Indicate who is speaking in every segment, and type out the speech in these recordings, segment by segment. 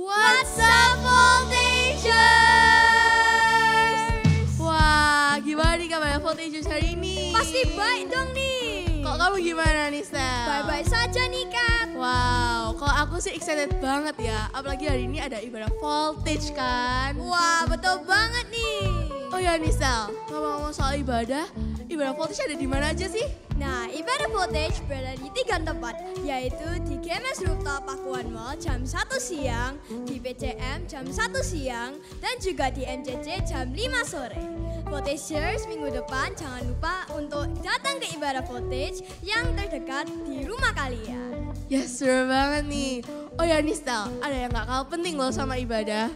Speaker 1: What's up Voltagers? Wah, gimana nih kabar Voltagers hari ini?
Speaker 2: Pasti baik dong nih.
Speaker 1: Kok kamu gimana nih, Stel?
Speaker 2: Baik-baik saja nih, Kat.
Speaker 1: Wow, kalau aku sih excited banget ya. Apalagi hari ini ada ibadah Voltage kan.
Speaker 2: Wah, betul banget nih.
Speaker 1: Oh ya nih, Stel, ngomong-ngomong soal ibadah Voltage ada di mana aja sih?
Speaker 2: Nah, ibadah Voltage berada di 3 tempat, yaitu di GMS Rooftop Pakuan Mall jam 1 siang, di PCM jam 1 siang, dan juga di MCC jam 5 sore. Voltagers, minggu depan jangan lupa untuk datang ke ibadah Voltage yang terdekat di rumah kalian.
Speaker 1: Ya seru banget nih. Oh ya nih, Stel, ada yang gak kalah penting loh sama ibadah.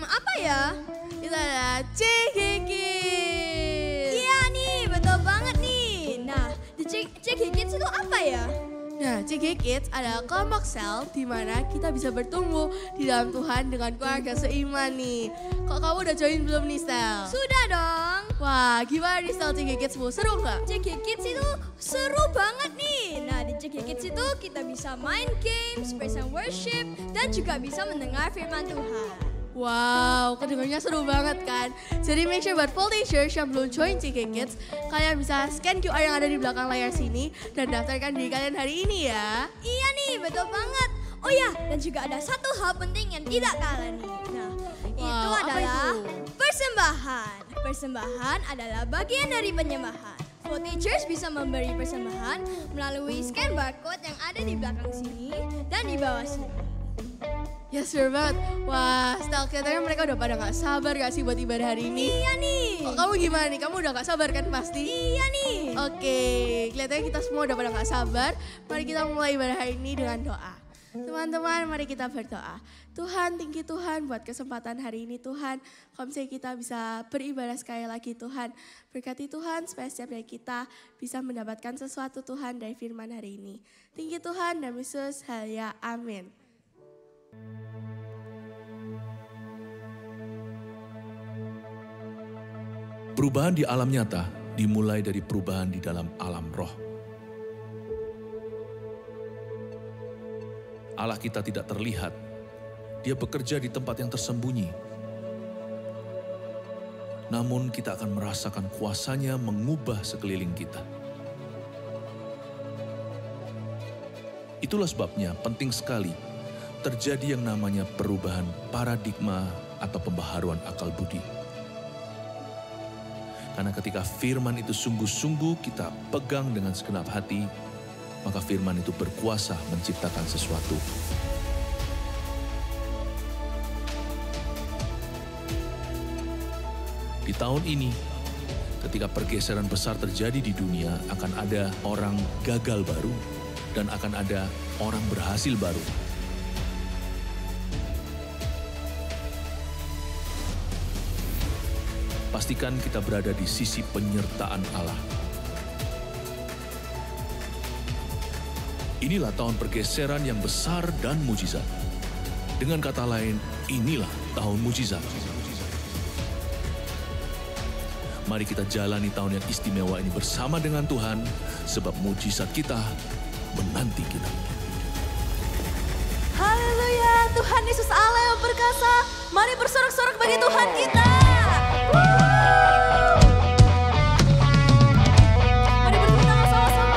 Speaker 2: Apa ya?
Speaker 1: Itu ada CG Kids.
Speaker 2: Iya nih, betul banget nih. Nah, di CG Kids itu apa ya?
Speaker 1: Nah, CG Kids adalah kelompok sel di mana kita bisa bertumbuh di dalam Tuhan dengan keluarga seiman nih. Kok kamu udah join belum nih, Stel?
Speaker 2: Sudah dong.
Speaker 1: Wah, gimana nih, Stel, CG Kids bu? Seru nggak?
Speaker 2: CG Kids itu seru banget nih. Nah, di CG Kids itu kita bisa main games, praise and worship, dan juga bisa mendengar firman Tuhan.
Speaker 1: Wow, kedengarannya seru banget kan? Jadi make sure buat Voltagers yang belum join CG Kids, kalian bisa scan QR yang ada di belakang layar sini dan daftarkan diri kalian hari ini ya.
Speaker 2: Iya nih, betul banget. Oh ya, dan juga ada satu hal penting yang tidak kalah nih. Nah, itu adalah persembahan. Persembahan adalah bagian dari penyembahan. Voltagers bisa memberi persembahan melalui scan barcode yang ada di belakang sini dan di bawah sini.
Speaker 1: Ya seru banget. Wah, Stel, kelihatannya mereka udah pada gak sabar gak sih buat ibadah hari ini?
Speaker 2: Iya nih.
Speaker 1: Kok kamu gimana nih? Kamu udah gak sabar kan pasti?
Speaker 2: Iya nih.
Speaker 1: Oke, kelihatannya kita semua udah pada gak sabar. Mari kita mulai ibadah hari ini dengan doa. Teman-teman, mari kita berdoa. Tuhan, tinggi Tuhan buat kesempatan hari ini Tuhan. Kalau misalnya kita bisa beribadah sekali lagi Tuhan. Berkati Tuhan supaya setiap dari kita bisa mendapatkan sesuatu Tuhan dari firman hari ini. Tinggi Tuhan, dalam Yesus, haleluya, amin.
Speaker 3: Perubahan di alam nyata dimulai dari perubahan di dalam alam roh. Allah kita tidak terlihat, Dia bekerja di tempat yang tersembunyi. Namun kita akan merasakan kuasa-Nya mengubah sekeliling kita. Itulah sebabnya penting sekali terjadi yang namanya perubahan paradigma atau pembaharuan akal budi. Karena ketika firman itu sungguh-sungguh kita pegang dengan segenap hati, maka firman itu berkuasa menciptakan sesuatu. Di tahun ini, ketika pergeseran besar terjadi di dunia, akan ada orang gagal baru dan akan ada orang berhasil baru. Pastikan kita berada di sisi penyertaan Allah. Inilah tahun pergeseran yang besar dan mujizat. Dengan kata lain, inilah tahun mujizat. Mari kita jalani tahun yang istimewa ini bersama dengan Tuhan, sebab mujizat kita menanti kita.
Speaker 1: Haleluya, Tuhan Yesus Allah yang berkuasa. Mari bersorak-sorak bagi Tuhan kita. Mari bertepuk tangan sama-sama.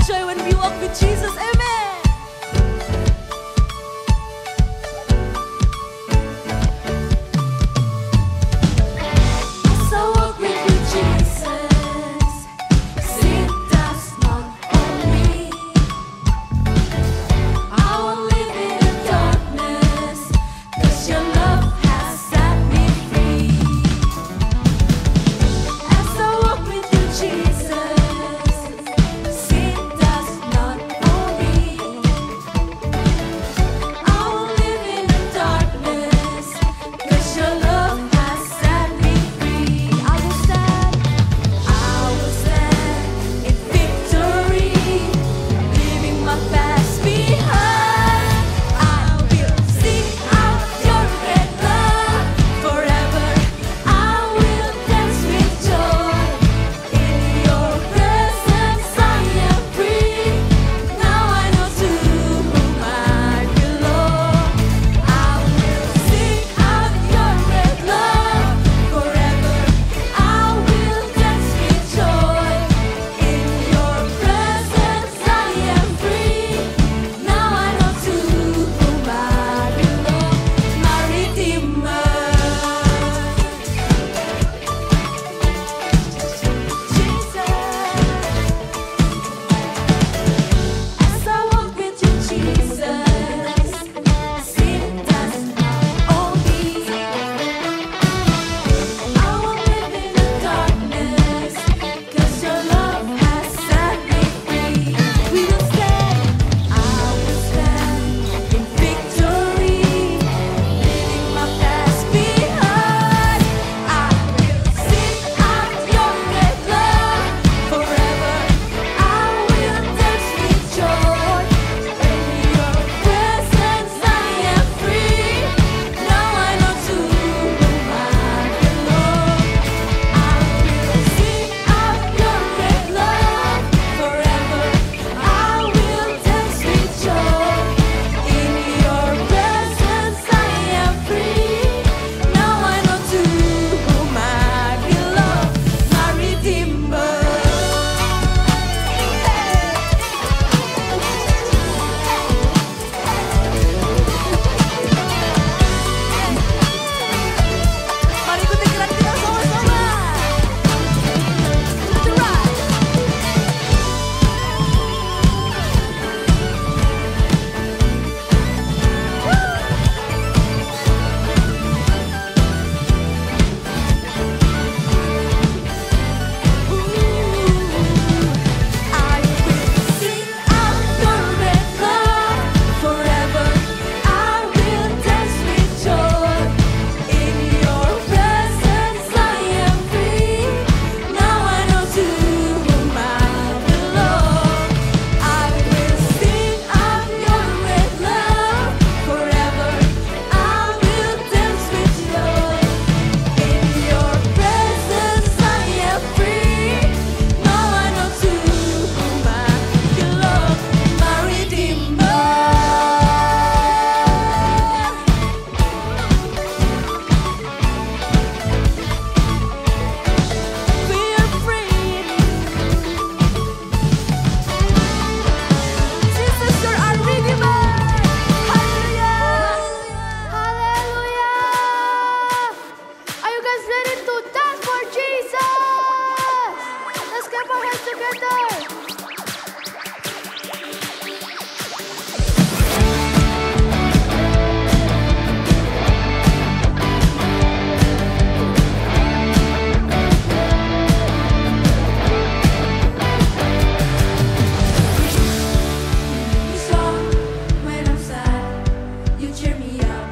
Speaker 2: joy when we walk with Jesus. Amen. As I walk with you, Jesus, sin does not own me. I won't live in the darkness, 'cause your love has set me free. As I walk with you, Jesus, sin does not own me. I won't live in the darkness, 'cause your love has set me free. I will stand in victory, leaving my past behind. I will sing out your great love forever. I will dance with joy. In your presence I am free. Now I know to whom I belong. I will sing out your great love forever. I will dance with joy. In your presence I am free. Now I know to whom I belong. My Redeemer, Jesus. As I walk with you, Jesus, sin does not own me. I won't live in the darkness, 'cause your love has set me free. We will stand, I will stand in victory, leaving my past behind. I will sing out your great love forever. I will dance with joy. In your presence I am free. Now I know to whom I belong. I will sing out your great love forever. I will dance with joy. In your presence I am free. Now I know to whom I belong. My Redeemer. Mari ikuti gerak kita sama-sama. To ride. I will sing out your great love forever. I will dance with joy. In your presence I am free. Now I know to whom I belong. I will sing out your great love forever. I will dance with joy. In your presence I am free. Now I know to whom I belong. My Redeemer. We are free. Jesus, you're our Redeemer. Hallelujah.
Speaker 1: Haleluya. Are you guys ready to dance for Jesus? Let's clap our hands together.
Speaker 2: Song when I'm sad, you cheer me up.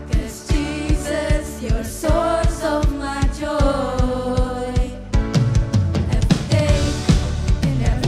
Speaker 2: 'Cause Jesus, you're source of my joy. Every day, in every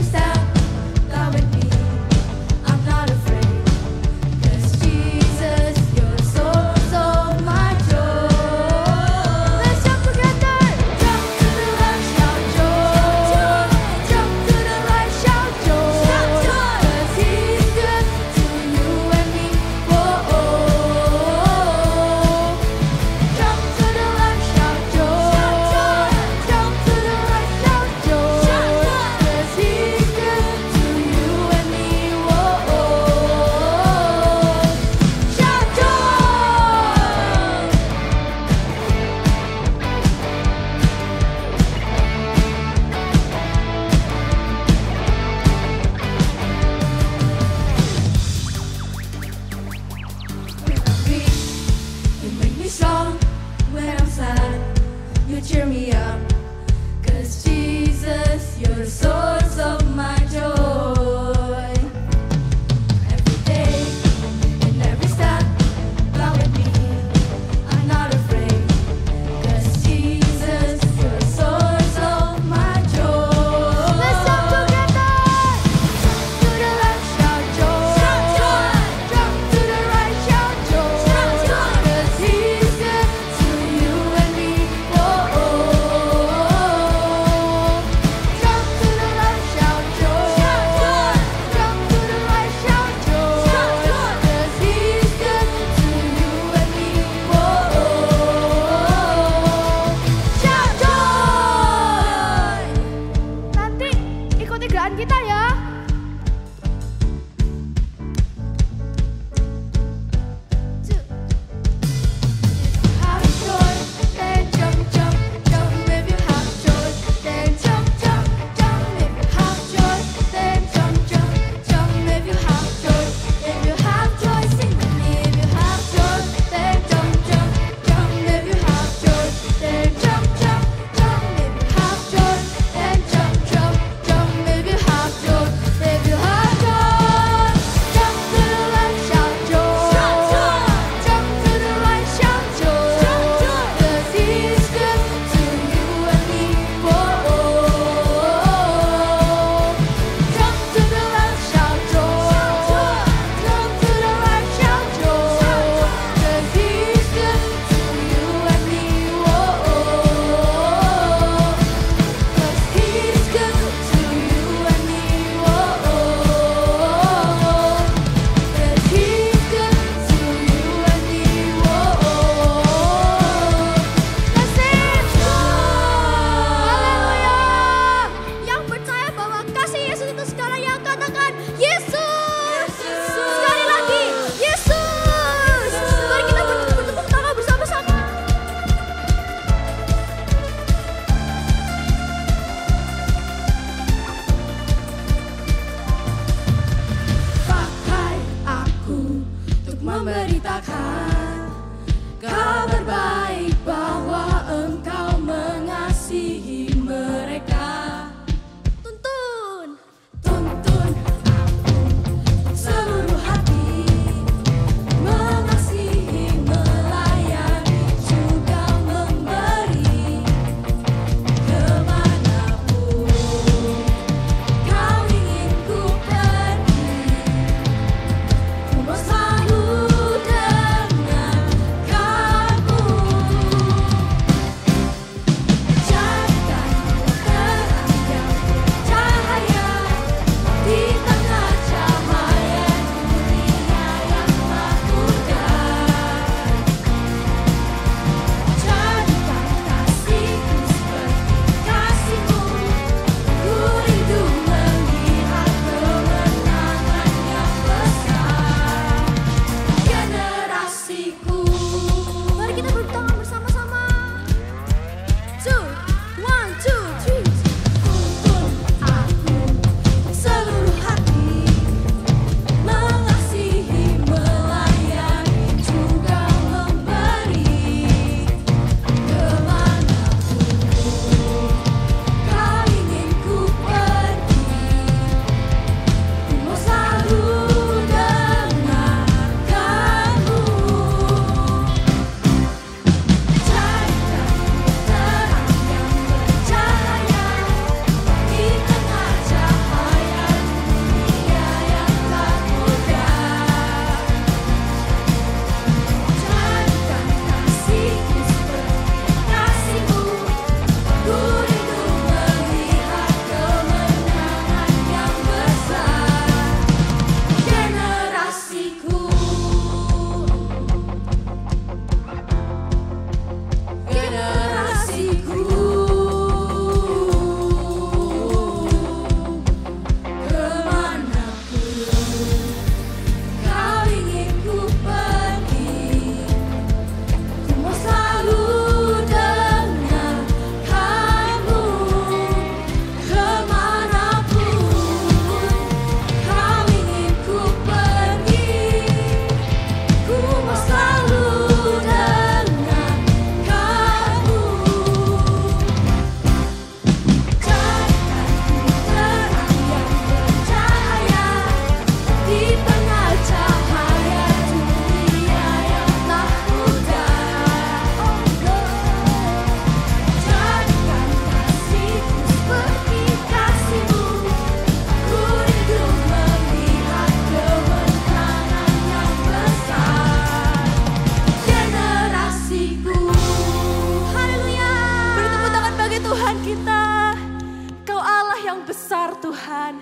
Speaker 4: yang besar Tuhan.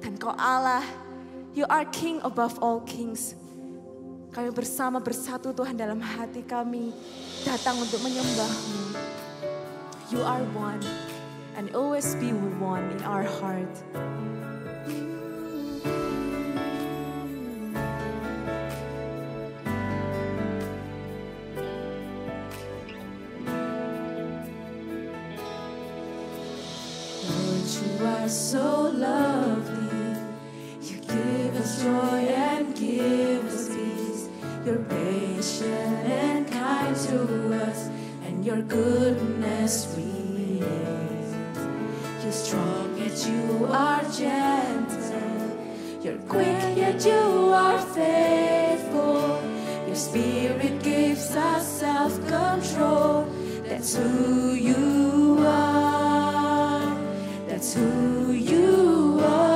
Speaker 4: Dan Kau Allah, You are King above all kings. Kami bersatu Tuhan dalam hati kami datang untuk menyembah-Mu. You are one and always be one in our heart. You are so lovely. You give us joy and give us peace. You're patient and kind to us, and your goodness remains. You're strong yet you are gentle. You're quick yet you are faithful. Your spirit gives us self-control. That's who you are. That's who you are.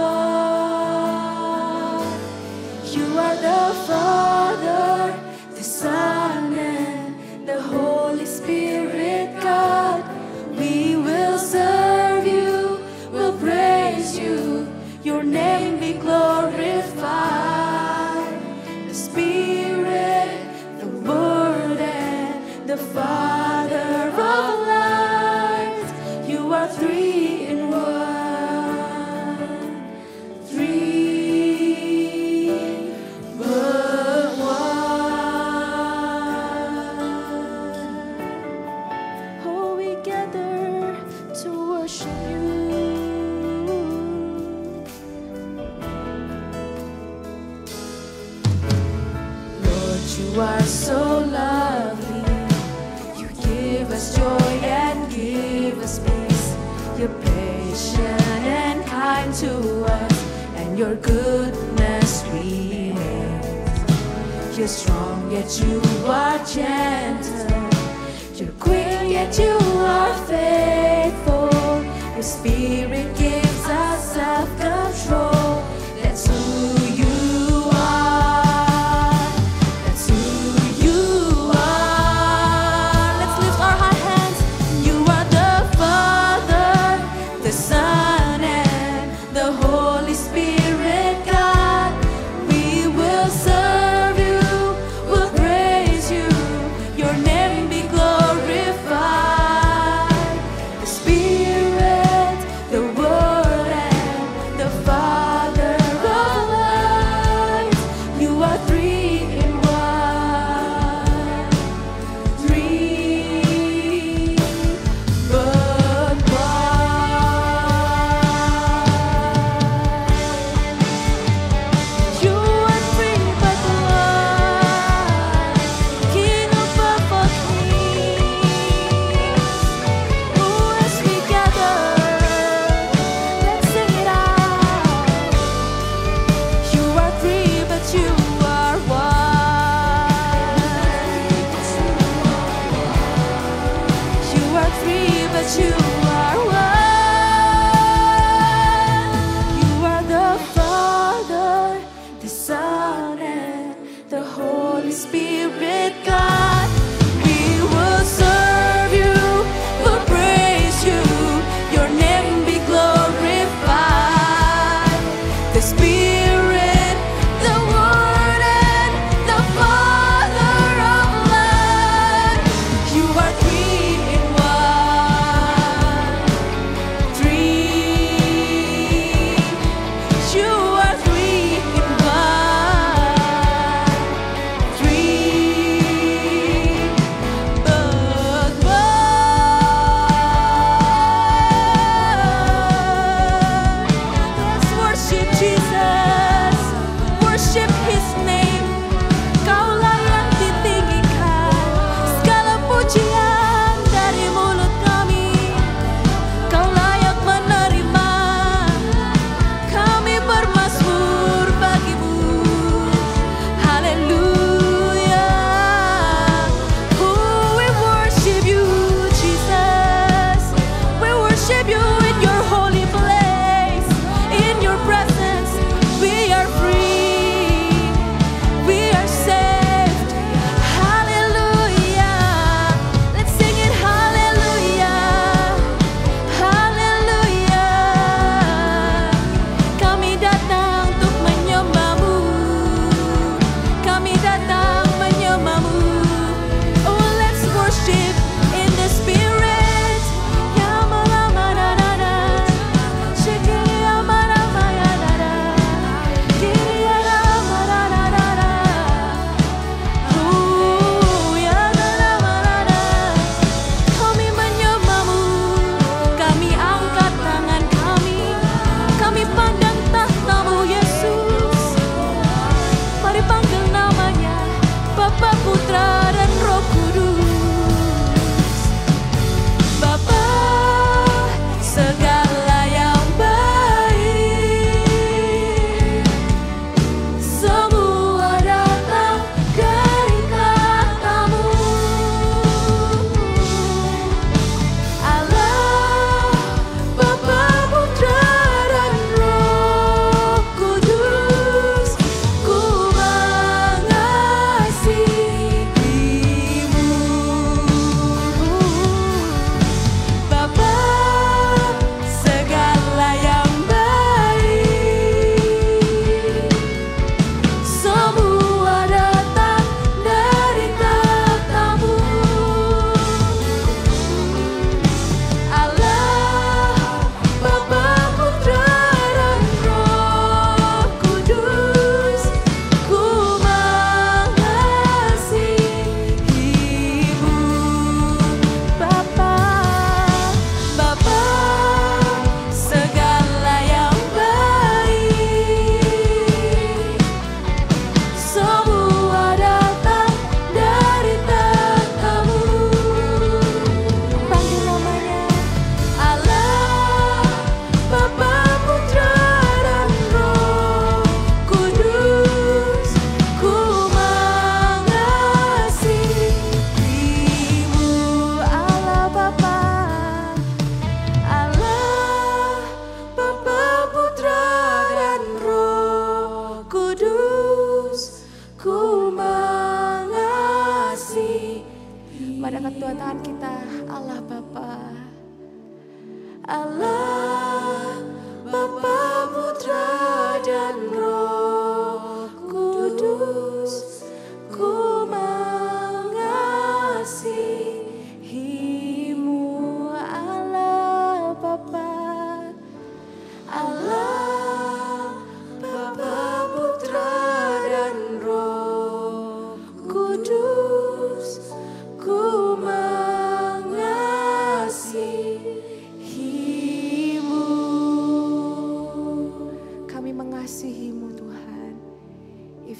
Speaker 4: You are the Father, the Son, and the Holy Spirit, God. We will serve you, we'll praise you, your name be glorified. The Spirit, the Word, and the Father of light. You are three in one. You are so lovely. You give us joy and give us peace. You're patient and kind to us, and your goodness remains. You're strong yet you are gentle. You're quick yet you are faithful. Your spirit gives us self-control. That's who you are. The world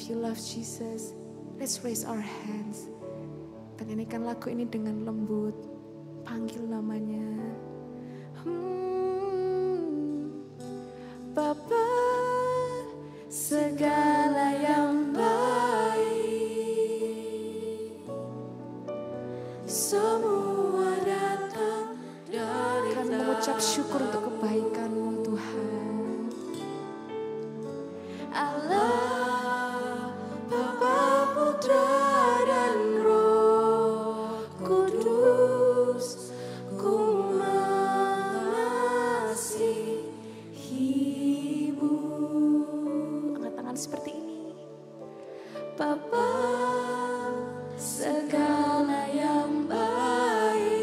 Speaker 4: you love Jesus, let's raise our hands. Dan nyanyikan lagu ini dengan lembut. Panggil namanya. Bapa, segala yang baik, semua datang dari kami mengucap syukur untuk kebaikan-Mu Tuhan. Allah, Bapa, Putra, dan Roh Kudus, ku mengasihi-Mu. Angkat tangan seperti ini. Bapa, segala yang baik,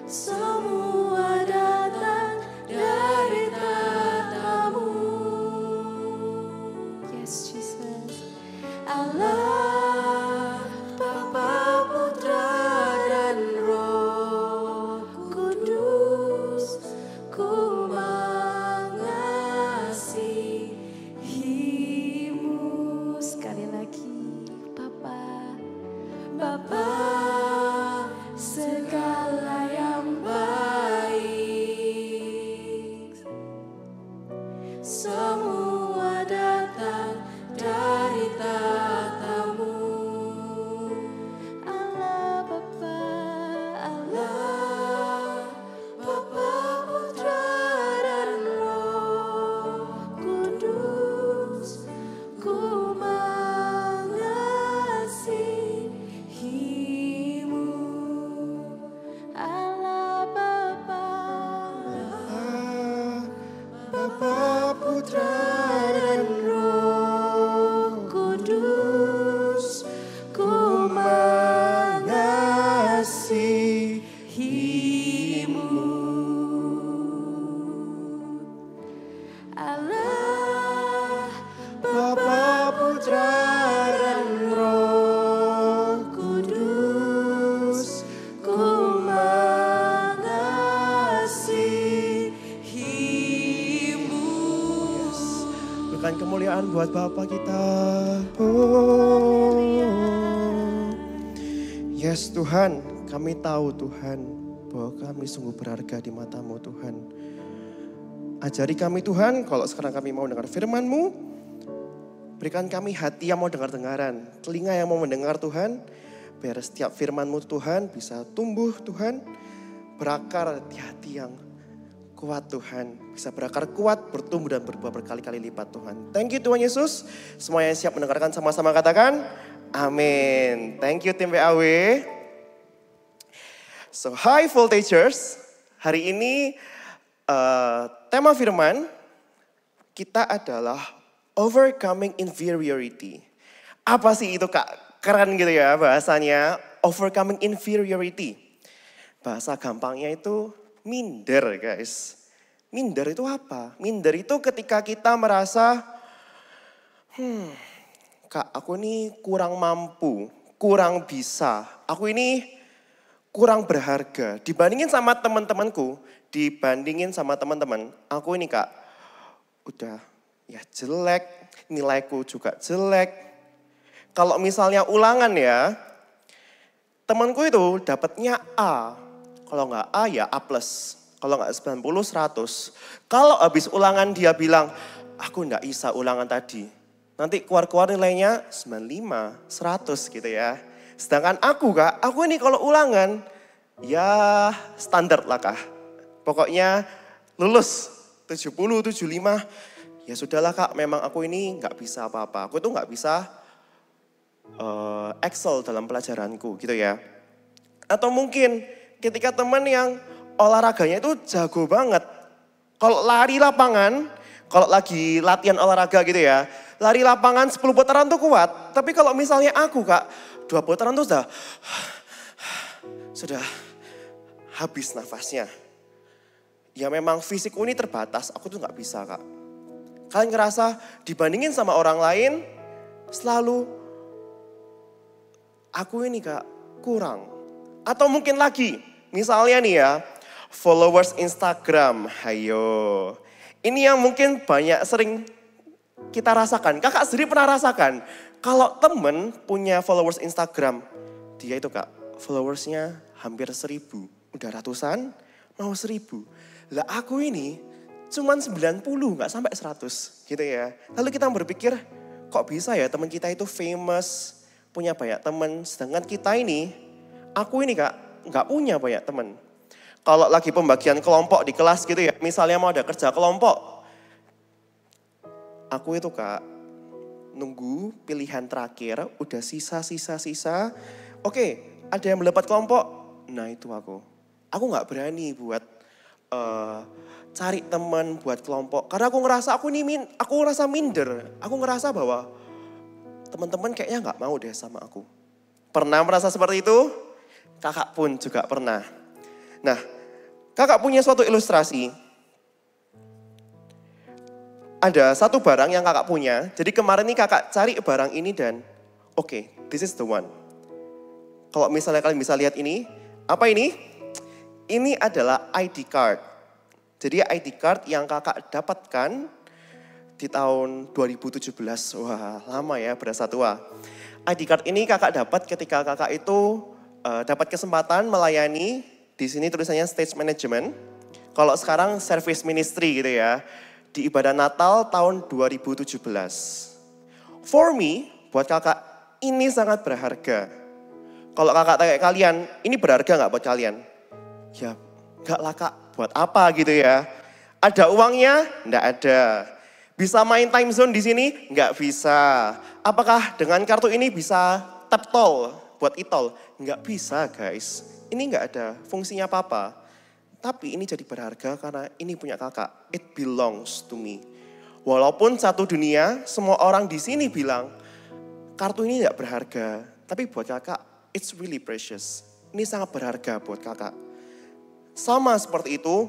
Speaker 4: semua datang dari tahta-Mu. Yes, Jesus. Allah, Bapa, Putra, dan Roh Kudus, ku mengasihi-Mu. Sekali lagi, Bapa, Bapa, segala yang baik, semua datang dari tahta-Mu. Allah, Bapa, Allah, Bapa, Putra, dan Roh Kudus, ku mengasihi-Mu. Allah, Bapa,
Speaker 5: Bapa, Putra,
Speaker 4: dan Roh Kudus, ku mengasihi-Mu. Allah,
Speaker 5: Bapa, Putra, dan Roh
Speaker 4: Kudus, ku mengasihi-Mu.
Speaker 5: Berikan kemuliaan buat Bapa kita. Oh. Yes Tuhan, kami tahu Tuhan bahwa kami sungguh berharga di mata-Mu Tuhan. Ajari kami Tuhan, kalau sekarang kami mau dengar firman-Mu, berikan kami hati yang mau dengar-dengaran, telinga yang mau mendengar Tuhan, biar setiap firman-Mu Tuhan bisa tumbuh Tuhan, berakar di hati yang kuat Tuhan, bisa berakar kuat, bertumbuh dan berbuah berkali-kali lipat Tuhan. Thank you Tuhan Yesus, semua yang siap mendengarkan sama-sama katakan, amin. Thank you tim BAW. So hi voltagers, hari ini tema firman kita adalah overcoming inferiority. Apa sih itu Kak? Keren gitu ya bahasanya, overcoming inferiority. Bahasa gampangnya itu minder guys. Minder itu apa? Minder itu ketika kita merasa, Kak aku ini kurang mampu, kurang bisa. Aku ini kurang berharga. Dibandingin sama teman-temanku, dibandingin sama teman-teman, aku ini Kak udah ya jelek, nilaiku juga jelek. Kalau misalnya ulangan ya, temanku itu dapatnya A. Kalau nggak A ya A+. Kalau nggak 90, 100. Kalau habis ulangan dia bilang, aku nggak bisa ulangan tadi. Nanti keluar-keluar nilainya 95, 100 gitu ya. Sedangkan aku Kak, aku ini kalau ulangan ya standar lah Kak. Pokoknya lulus 70, 75. Ya sudahlah Kak, memang aku ini nggak bisa apa-apa. Aku tuh nggak bisa excel dalam pelajaranku gitu ya. Atau mungkin ketika teman yang olahraganya itu jago banget. Kalau lari lapangan, kalau lagi latihan olahraga gitu ya, lari lapangan 10 putaran tuh kuat. Tapi kalau misalnya aku Kak, 2 putaran tuh sudah habis nafasnya. Ya memang fisikku ini terbatas, aku tuh gak bisa Kak. Kalian ngerasa dibandingin sama orang lain, selalu aku ini Kak kurang. Atau mungkin lagi, misalnya nih ya, followers Instagram, hayo. Ini yang mungkin banyak sering kita rasakan. Kakak sendiri pernah rasakan. Kalau temen punya followers Instagram, dia itu kak, followersnya hampir 1000. Udah ratusan, mau 1000. Lah aku ini cuman 90, gak sampai 100 gitu ya. Lalu kita berpikir, kok bisa ya teman kita itu famous, punya banyak teman. Sedangkan kita ini, aku ini kak, gak punya banyak teman. Kalau lagi pembagian kelompok di kelas gitu ya, misalnya mau ada kerja kelompok, aku itu kak, nunggu pilihan terakhir, udah sisa. Oke, ada yang mendapat kelompok, nah itu aku. Aku gak berani buat cari teman buat kelompok. Karena aku ngerasa aku ngerasa minder. Aku ngerasa bahwa teman-teman kayaknya gak mau deh sama aku. Pernah merasa seperti itu? Kakak pun juga pernah. Nah, kakak punya suatu ilustrasi. Ada satu barang yang kakak punya. Jadi kemarin nih kakak cari barang ini dan oke, this is the one. Kalau misalnya kalian bisa lihat ini, apa ini? Ini adalah ID card. Jadi ID card yang kakak dapatkan di tahun 2017. Wah, lama ya, berasa tua. ID card ini kakak dapat ketika kakak itu dapat kesempatan melayani, di sini tulisannya stage management. Kalau sekarang service ministry gitu ya. Di ibadah Natal tahun 2017. For me, buat kakak, ini sangat berharga. Kalau kakak tanya kalian, ini berharga gak buat kalian? Ya, gak lah kak, buat apa gitu ya? Ada uangnya? Nggak ada. Bisa main time zone di sini? Nggak bisa. Apakah dengan kartu ini bisa tap tol buat e-tol? Nggak bisa guys. Ini nggak ada fungsinya apa-apa. Tapi ini jadi berharga karena ini punya kakak. It belongs to me. Walaupun satu dunia, semua orang di sini bilang, kartu ini tidak berharga. Tapi buat kakak, it's really precious. Ini sangat berharga buat kakak. Sama seperti itu,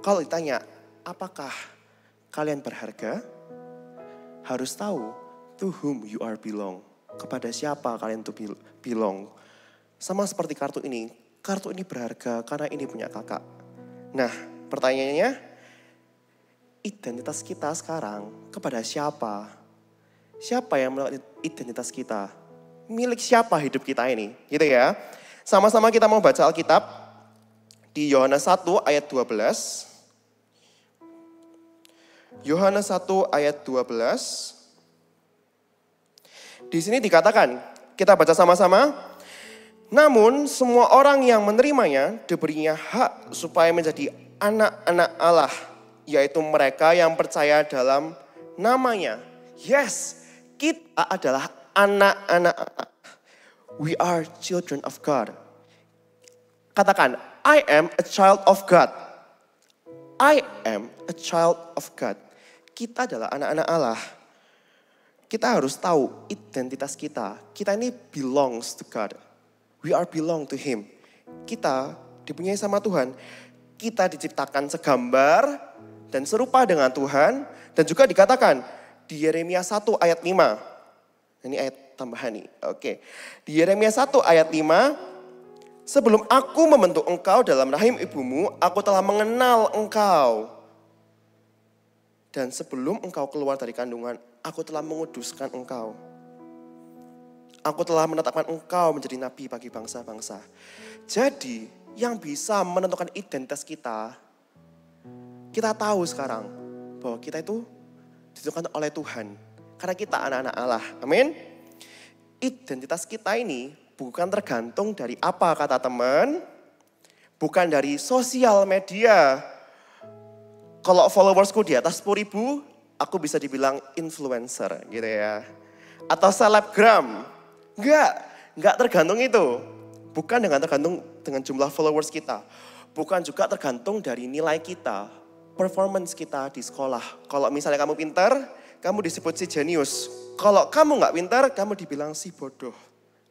Speaker 5: kalau ditanya, apakah kalian berharga? Harus tahu, to whom you are belong. Kepada siapa kalian itu belong. Sama seperti kartu ini berharga karena ini punya kakak. Nah, pertanyaannya, identitas kita sekarang kepada siapa? Siapa yang melihat identitas kita? Milik siapa hidup kita ini? Gitu ya. Sama-sama kita mau baca Alkitab di Yohanes 1 ayat 12. Yohanes 1 ayat 12. Di sini dikatakan, kita baca sama-sama. Namun semua orang yang menerimanya diberinya hak supaya menjadi anak-anak Allah. Yaitu mereka yang percaya dalam namanya. Yes, kita adalah anak-anak Allah. We are children of God. Katakan, I am a child of God. I am a child of God. Kita adalah anak-anak Allah. Kita harus tahu identitas kita. Kita ini belongs to God. We are belong to Him. Kita dipunyai sama Tuhan. Kita diciptakan segambar dan serupa dengan Tuhan. Dan juga dikatakan di Yeremia 1 ayat 5. Ini ayat tambahan nih. Oke. Di Yeremia 1 ayat 5. Sebelum aku membentuk engkau dalam rahim ibumu, aku telah mengenal engkau. Dan sebelum engkau keluar dari kandungan, aku telah menguduskan engkau. Aku telah menetapkan engkau menjadi nabi bagi bangsa-bangsa. Jadi yang bisa menentukan identitas kita tahu sekarang bahwa kita itu ditentukan oleh Tuhan. Karena kita anak-anak Allah. Amin. Identitas kita ini bukan tergantung dari apa kata teman, bukan dari sosial media. Kalau followersku di atas 10.000, aku bisa dibilang influencer gitu ya. Atau selebgram. Enggak tergantung itu. Bukan tergantung dengan jumlah followers kita. Bukan juga tergantung dari nilai kita, performance kita di sekolah. Kalau misalnya kamu pintar, kamu disebut si jenius. Kalau kamu nggak pintar, kamu dibilang si bodoh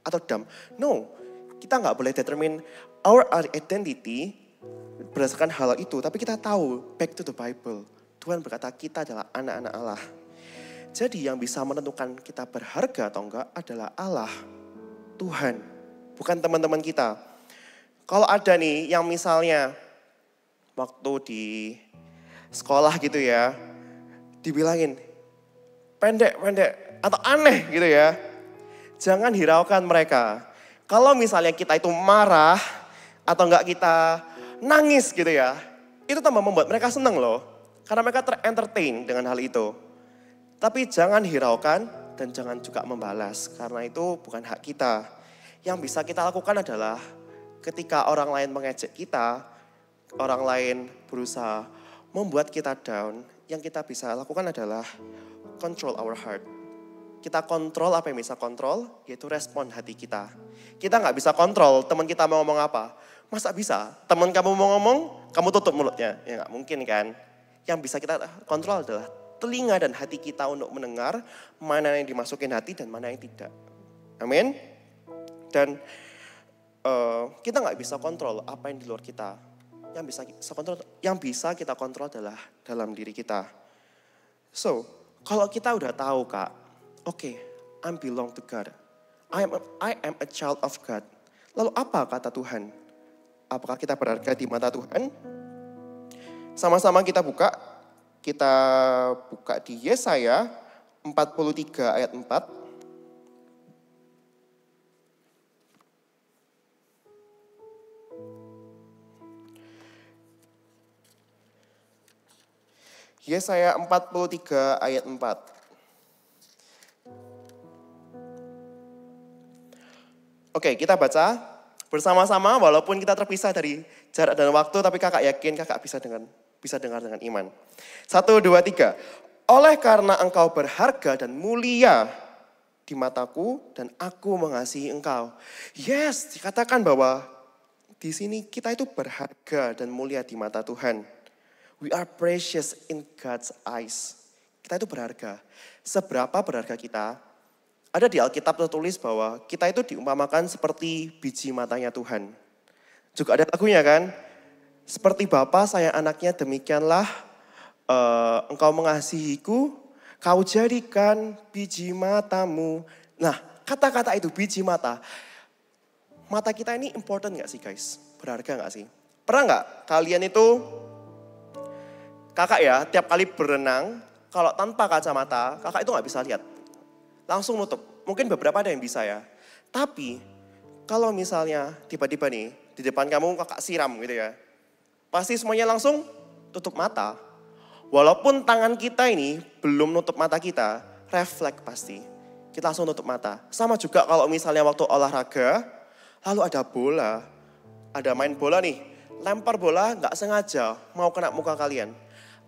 Speaker 5: atau dumb. No, kita nggak boleh determine our identity berdasarkan hal itu. Tapi kita tahu, back to the Bible. Tuhan berkata kita adalah anak-anak Allah. Jadi yang bisa menentukan kita berharga atau enggak adalah Allah, Tuhan, bukan teman-teman kita. Kalau ada nih yang misalnya waktu di sekolah gitu ya, dibilangin, pendek-pendek atau aneh gitu ya. Jangan hiraukan mereka. Kalau misalnya kita itu marah atau enggak kita nangis gitu ya, itu tambah membuat mereka senang loh. Karena mereka ter-entertain dengan hal itu. Tapi jangan hiraukan dan jangan juga membalas. Karena itu bukan hak kita. Yang bisa kita lakukan adalah ketika orang lain mengejek kita, orang lain berusaha membuat kita down, yang kita bisa lakukan adalah control our heart. Kita kontrol apa yang bisa kontrol, yaitu respon hati kita. Kita nggak bisa kontrol teman kita mau ngomong apa. Masa bisa? Teman kamu mau ngomong, kamu tutup mulutnya. Ya nggak mungkin kan. Yang bisa kita kontrol adalah telinga dan hati kita untuk mendengar mana yang dimasukin hati dan mana yang tidak. Amin. Dan kita nggak bisa kontrol apa yang di luar kita. Yang bisa kita kontrol adalah dalam diri kita. So, kalau kita udah tahu Kak, okay, I belong to God. I am a child of God. Lalu apa kata Tuhan? Apakah kita berharga di mata Tuhan? Sama-sama kita buka. Kita buka di Yesaya 43 ayat 4. Yesaya 43 ayat 4. Oke, kita baca bersama-sama walaupun kita terpisah dari jarak dan waktu, tapi kakak yakin kakak bisa dengar dengan iman. 1, 2, 3. Oleh karena engkau berharga dan mulia di mataku dan aku mengasihi engkau. Yes, dikatakan bahwa di sini kita itu berharga dan mulia di mata Tuhan. We are precious in God's eyes. Kita itu berharga. Seberapa berharga kita? Ada di Alkitab tertulis bahwa kita itu diumpamakan seperti biji matanya Tuhan. Juga ada lagunya kan? Seperti Bapa sayang anaknya, demikianlah engkau mengasihiku, kau jadikan biji matamu. Nah, kata-kata itu biji mata. Mata kita ini important gak sih guys? Berharga gak sih? Pernah gak kalian itu, kakak ya, tiap kali berenang, kalau tanpa kacamata, kakak itu gak bisa lihat. Langsung nutup. Mungkin beberapa ada yang bisa ya. Tapi kalau misalnya tiba-tiba nih di depan kamu kakak siram gitu ya. Pasti semuanya langsung tutup mata. Walaupun tangan kita ini belum nutup mata kita, refleks pasti. Kita langsung tutup mata. Sama juga kalau misalnya waktu olahraga, lalu ada bola. Ada main bola nih, lempar bola gak sengaja mau kena muka kalian.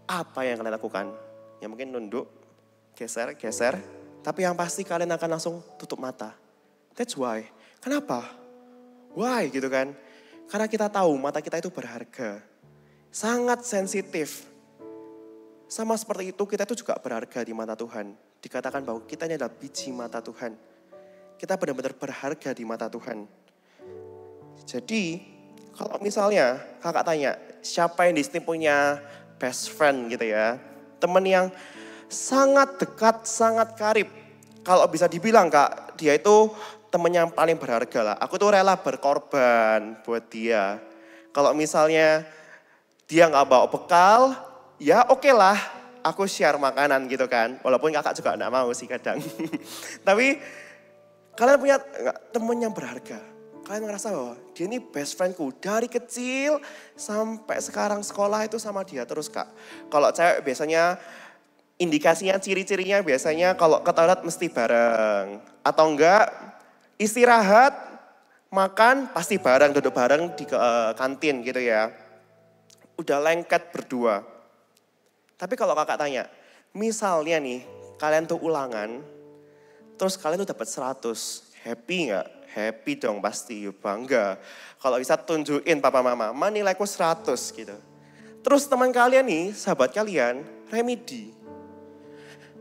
Speaker 5: Apa yang kalian lakukan? Ya mungkin nunduk, geser. Tapi yang pasti kalian akan langsung tutup mata. That's why. Kenapa? Why gitu kan? Karena kita tahu mata kita itu berharga. Sangat sensitif. Sama seperti itu kita itu juga berharga di mata Tuhan. Dikatakan bahwa kita ini adalah biji mata Tuhan. Kita benar-benar berharga di mata Tuhan. Jadi kalau misalnya kakak tanya, siapa yang di sini punya best friend gitu ya. Teman yang sangat dekat, sangat karib. Kalau bisa dibilang Kak, dia itu teman yang paling berharga lah. Aku tuh rela berkorban buat dia. Kalau misalnya dia gak bawa bekal, ya oke lah. Aku share makanan gitu kan. Walaupun kakak juga gak mau sih kadang. Tapi kalian punya teman yang berharga. Kalian ngerasa bahwa dia ini best friendku. Dari kecil sampai sekarang sekolah itu sama dia terus Kak. Kalau cewek biasanya indikasinya, ciri-cirinya biasanya kalau ke toilet mesti bareng. Atau enggak istirahat, makan pasti bareng, duduk bareng di kantin gitu ya. Udah lengket berdua. Tapi kalau kakak tanya, misalnya nih kalian tuh ulangan, terus kalian tuh dapat 100, happy enggak? Happy dong pasti, bangga. Kalau bisa tunjukin papa mama, nilaiku 100 gitu. Terus teman kalian nih, sahabat kalian, remedi.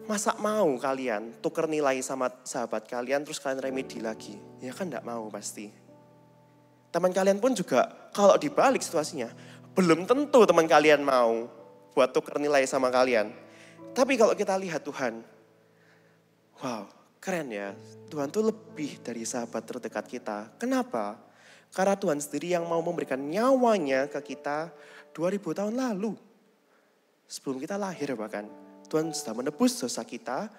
Speaker 5: Masa mau kalian tuker nilai sama sahabat kalian terus kalian remedi lagi? Ya kan enggak mau pasti. Teman kalian pun juga kalau dibalik situasinya, belum tentu teman kalian mau buat tuker nilai sama kalian. Tapi kalau kita lihat Tuhan, wow keren ya. Tuhan tuh lebih dari sahabat terdekat kita. Kenapa? Karena Tuhan sendiri yang mau memberikan nyawanya ke kita 2000 tahun lalu. Sebelum kita lahir bahkan. Tuhan sudah menebus dosa kita,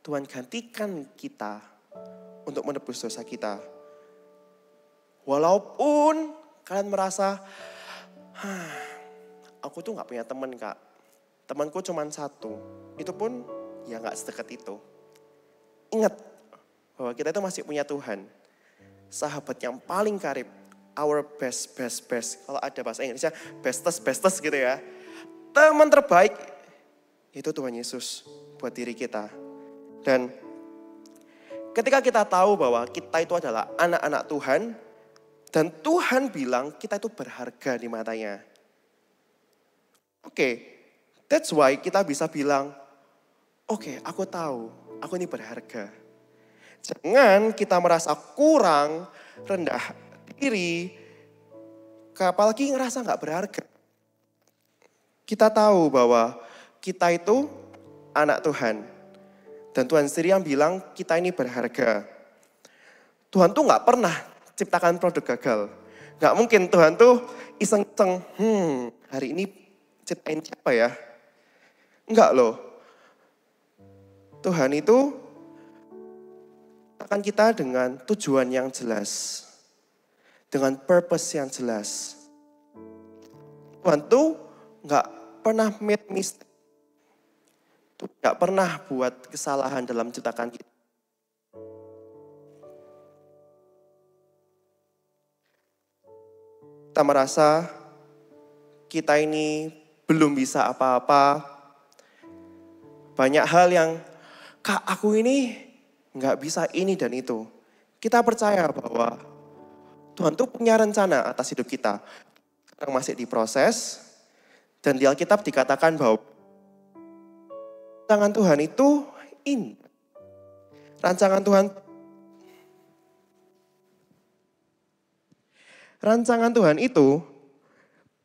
Speaker 5: Tuhan gantikan kita untuk menebus dosa kita. Walaupun kalian merasa, aku tuh gak punya teman Kak. Temanku cuma satu. Itu pun ya gak sedekat itu. Ingat bahwa kita itu masih punya Tuhan. Sahabat yang paling karib. Our best. Kalau ada bahasa Inggrisnya bestest gitu ya. Teman terbaik itu Tuhan Yesus buat diri kita. Dan ketika kita tahu bahwa kita itu adalah anak-anak Tuhan, dan Tuhan bilang kita itu berharga di matanya. That's why kita bisa bilang, aku tahu, aku ini berharga. Jangan kita merasa kurang, rendah diri, apalagi ngerasa gak berharga. Kita tahu bahwa kita itu anak Tuhan. Dan Tuhan sendiri yang bilang kita ini berharga. Tuhan tuh gak pernah ciptakan produk gagal. Gak mungkin Tuhan tuh iseng-iseng, hari ini ciptain siapa ya? Enggak loh. Tuhan itu akan kita dengan tujuan yang jelas. Dengan purpose yang jelas. Tuhan tuh gak pernah make mistake. Gak pernah buat kesalahan dalam ciptakan kita. Kita merasa kita ini belum bisa apa-apa. Banyak hal yang, Kak aku ini gak bisa ini dan itu. Kita percaya bahwa Tuhan tuh punya rencana atas hidup kita. Sekarang masih diproses. Dan di Alkitab dikatakan bahwa rancangan Tuhan itu ini. Rancangan Tuhan itu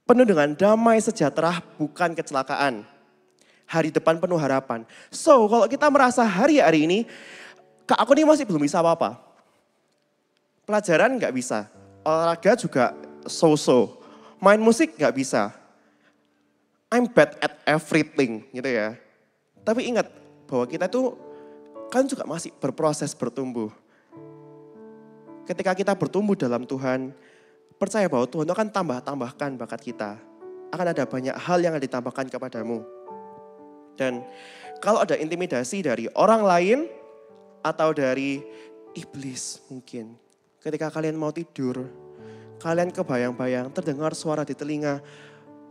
Speaker 5: penuh dengan damai sejahtera, bukan kecelakaan. Hari depan penuh harapan. So, kalau kita merasa hari-hari ini, Kak aku ini masih belum bisa apa-apa. Pelajaran gak bisa. Olahraga juga so-so. Main musik gak bisa. I'm bad at everything gitu ya. Tapi ingat bahwa kita tuh kan juga masih berproses bertumbuh. Ketika kita bertumbuh dalam Tuhan, percaya bahwa Tuhan akan tambahkan bakat kita. Akan ada banyak hal yang ditambahkan kepadamu. Dan kalau ada intimidasi dari orang lain atau dari iblis mungkin. Ketika kalian mau tidur, kalian kebayang-bayang terdengar suara di telinga,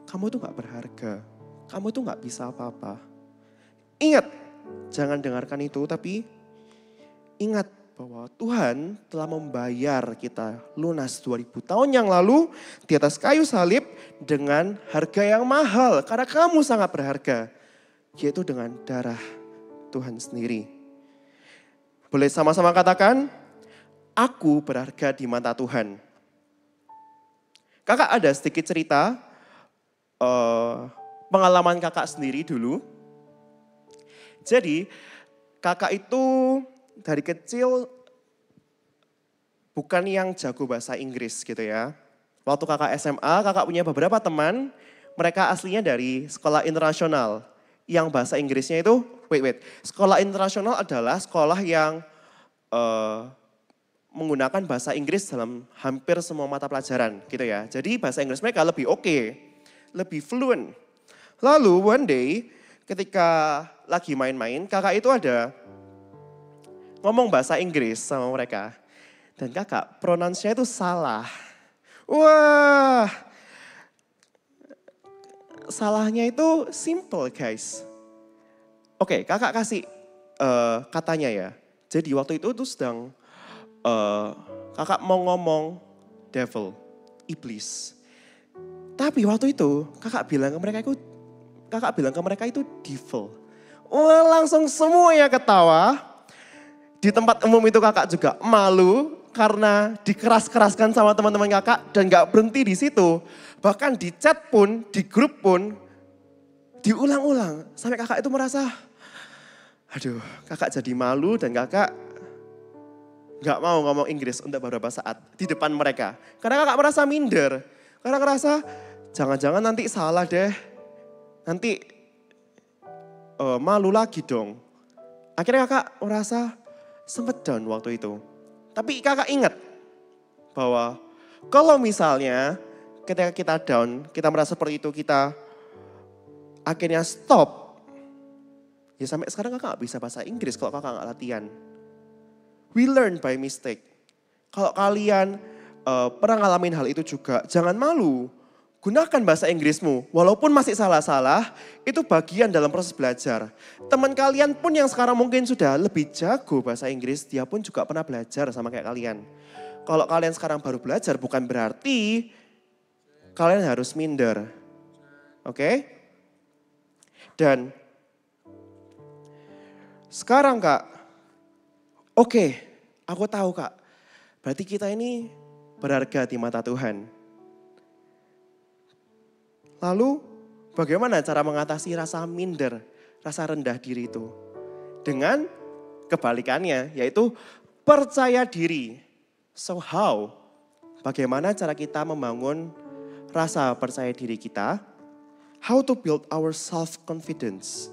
Speaker 5: kamu tuh gak berharga, kamu tuh gak bisa apa-apa. Ingat, jangan dengarkan itu, tapi ingat bahwa Tuhan telah membayar kita lunas 2000 tahun yang lalu di atas kayu salib dengan harga yang mahal. Karena kamu sangat berharga, yaitu dengan darah Tuhan sendiri. Boleh sama-sama katakan, aku berharga di mata Tuhan. Kakak ada sedikit cerita, pengalaman kakak sendiri dulu. Jadi kakak itu dari kecil bukan yang jago bahasa Inggris gitu ya. Waktu kakak SMA, kakak punya beberapa teman, mereka aslinya dari sekolah internasional. Yang bahasa Inggrisnya itu, sekolah internasional adalah sekolah yang menggunakan bahasa Inggris dalam hampir semua mata pelajaran gitu ya. Jadi bahasa Inggris mereka lebih oke, lebih fluent. Lalu one day ketika lagi main-main, kakak itu ada ngomong bahasa Inggris sama mereka. Dan kakak pronounce-nya itu salah. Wah, salahnya itu simple guys. Oke, kakak kasih katanya ya. Jadi waktu itu tuh sedang kakak mau ngomong devil, iblis. Tapi waktu itu kakak bilang ke mereka itu devil. Wah, langsung semuanya ketawa. Di tempat umum itu kakak juga malu karena dikeras-keraskan sama teman-teman kakak dan gak berhenti di situ. Bahkan di chat pun, di grup pun diulang-ulang. Sampai kakak itu merasa, aduh kakak jadi malu dan kakak gak mau ngomong Inggris untuk beberapa saat di depan mereka. Karena kakak merasa minder. Karena ngerasa jangan-jangan nanti salah deh. Nanti malu lagi dong. Akhirnya kakak merasa sempet down waktu itu. Tapi kakak ingat bahwa kalau misalnya ketika kita down, kita merasa seperti itu, kita akhirnya stop. Ya sampai sekarang kakak gak bisa bahasa Inggris kalau kakak gak latihan. We learn by mistake. Kalau kalian pernah ngalamin hal itu juga, jangan malu. Gunakan bahasa Inggrismu, walaupun masih salah-salah, itu bagian dalam proses belajar. Teman kalian pun yang sekarang mungkin sudah lebih jago bahasa Inggris, dia pun juga pernah belajar sama kayak kalian. Kalau kalian sekarang baru belajar, bukan berarti kalian harus minder. Oke? Dan sekarang Kak, oke, aku tahu Kak, berarti kita ini berharga di mata Tuhan. Lalu bagaimana cara mengatasi rasa minder, rasa rendah diri itu? Dengan kebalikannya, yaitu percaya diri. So how? Bagaimana cara kita membangun rasa percaya diri kita? How to build our self-confidence?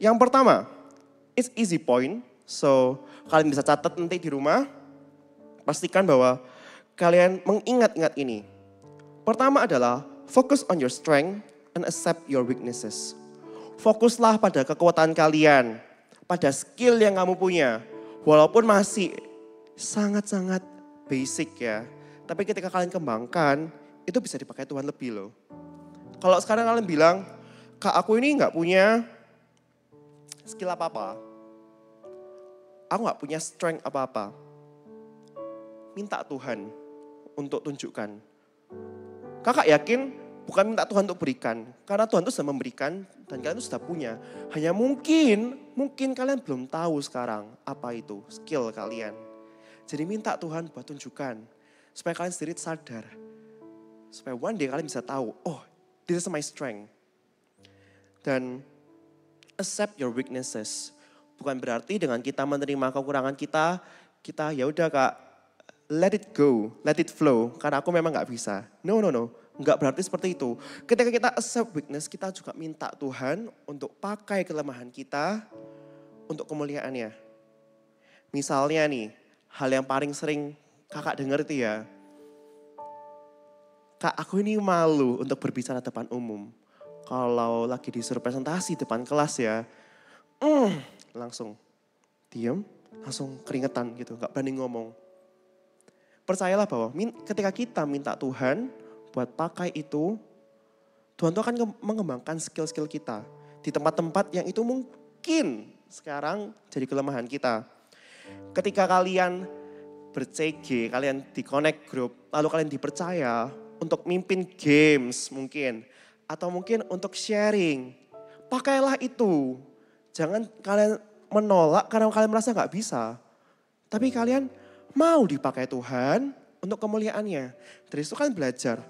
Speaker 5: Yang pertama, it's easy point. So kalian bisa catat nanti di rumah. Pastikan bahwa kalian mengingat-ingat ini. Pertama adalah focus on your strength and accept your weaknesses. Fokuslah pada kekuatan kalian, pada skill yang kamu punya. Walaupun masih sangat-sangat basic ya. Tapi ketika kalian kembangkan, itu bisa dipakai Tuhan lebih loh. Kalau sekarang kalian bilang, Kak aku ini gak punya skill apa-apa. Aku gak punya strength apa-apa. Minta Tuhan untuk tunjukkan. Kakak yakin bukan minta Tuhan untuk berikan. Karena Tuhan itu sudah memberikan dan kalian itu sudah punya. Hanya mungkin kalian belum tahu sekarang apa itu skill kalian. Jadi minta Tuhan buat tunjukkan. Supaya kalian sendiri sadar. Supaya one day kalian bisa tahu, oh this is my strength. Dan accept your weaknesses. Bukan berarti dengan kita menerima kekurangan kita ya udah Kak, let it go, let it flow. Karena aku memang gak bisa. No. Enggak berarti seperti itu. Ketika kita accept weakness, kita juga minta Tuhan untuk pakai kelemahan kita untuk kemuliaannya. Misalnya nih, hal yang paling sering kakak dengar itu ya. Kak aku ini malu untuk berbicara depan umum. Kalau lagi disuruh presentasi depan kelas ya, langsung diem, langsung keringetan gitu, gak berani ngomong. Percayalah bahwa ketika kita minta Tuhan buat pakai itu, Tuhan tuh akan mengembangkan skill-skill kita. Di tempat-tempat yang itu mungkin sekarang jadi kelemahan kita. Ketika kalian ber-CG, kalian di connect group, lalu kalian dipercaya untuk mimpin games mungkin. Atau mungkin untuk sharing. Pakailah itu. Jangan kalian menolak karena kalian merasa gak bisa. Tapi kalian mau dipakai Tuhan untuk kemuliaannya. Dari situ kalian belajar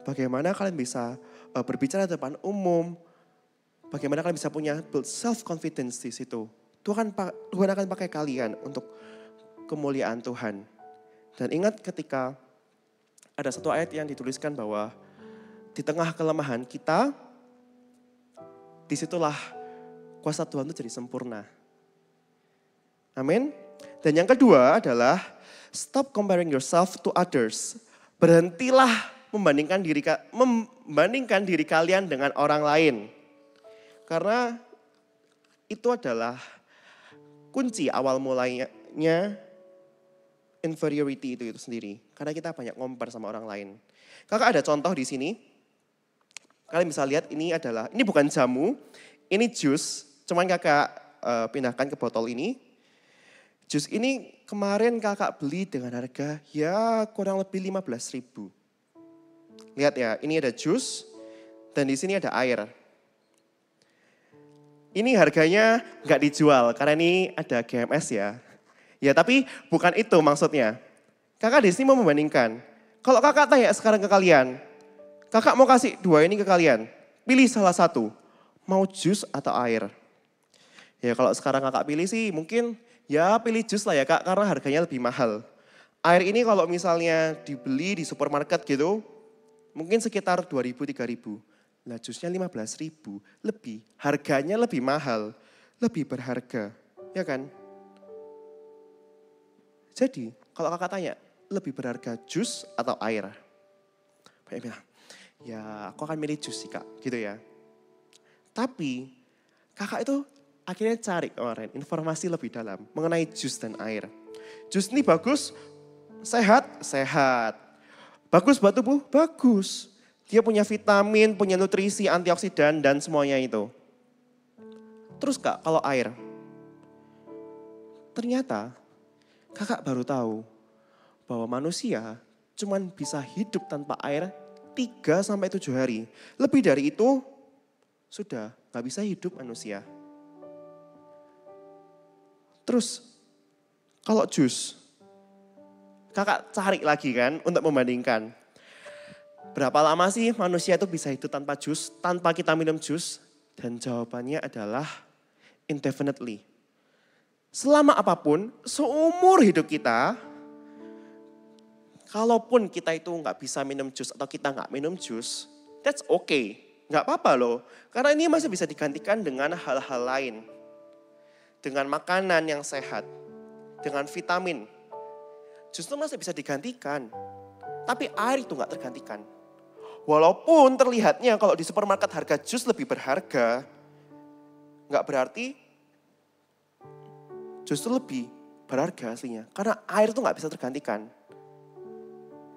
Speaker 5: bagaimana kalian bisa berbicara di depan umum. Bagaimana kalian bisa punya build self-confidence di situ. Tuhan akan pakai kalian untuk kemuliaan Tuhan. Dan ingat ketika ada satu ayat yang dituliskan bahwa di tengah kelemahan kita, disitulah kuasa Tuhan itu jadi sempurna. Amin. Dan yang kedua adalah stop comparing yourself to others. Berhentilah membandingkan diri kalian dengan orang lain. Karena itu adalah kunci awal mulainya inferiority itu sendiri. Karena kita banyak compare sama orang lain. Kakak ada contoh di sini. Kalian bisa lihat ini bukan jamu, ini jus. Cuman kakak pindahkan ke botol ini. Jus ini kemarin kakak beli dengan harga ya kurang lebih 15.000. Lihat ya, ini ada jus dan di sini ada air. Ini harganya nggak dijual karena ini ada GMS ya. Ya tapi bukan itu maksudnya. Kakak di sini mau membandingkan. Kalau kakak tanya sekarang ke kalian, kakak mau kasih dua ini ke kalian, pilih salah satu, mau jus atau air. Ya kalau sekarang kakak pilih sih mungkin ya pilih jus lah ya Kak, karena harganya lebih mahal. Air ini kalau misalnya dibeli di supermarket gitu, mungkin sekitar 2.000-3.000. Nah jusnya 15.000, harganya lebih mahal. lebih berharga, ya kan? Jadi, kalau kakak tanya, lebih berharga jus atau air? Banyak bilang, ya aku akan milih jus sih kak, gitu ya. Tapi, kakak itu akhirnya cari kemarin informasi lebih dalam mengenai jus dan air. Jus ini bagus, sehat. Bagus buat tubuh, bagus. Dia punya vitamin, punya nutrisi, antioksidan, dan semuanya itu. Terus kak, kalau air. Ternyata kakak baru tahu bahwa manusia cuman bisa hidup tanpa air 3-7 hari. Lebih dari itu, sudah gak bisa hidup manusia. Terus, kalau jus, kakak cari lagi kan untuk membandingkan. Berapa lama sih manusia itu bisa hidup tanpa jus, tanpa kita minum jus? Dan jawabannya adalah indefinitely. Selama apapun, seumur hidup kita, kalaupun kita itu nggak bisa minum jus atau kita nggak minum jus, that's okay. Nggak apa-apa loh, karena ini masih bisa digantikan dengan hal-hal lain. Dengan makanan yang sehat, dengan vitamin. Justru masih bisa digantikan. Tapi air itu nggak tergantikan. Walaupun terlihatnya kalau di supermarket harga jus lebih berharga, nggak berarti justru lebih berharga aslinya. Karena air itu nggak bisa tergantikan.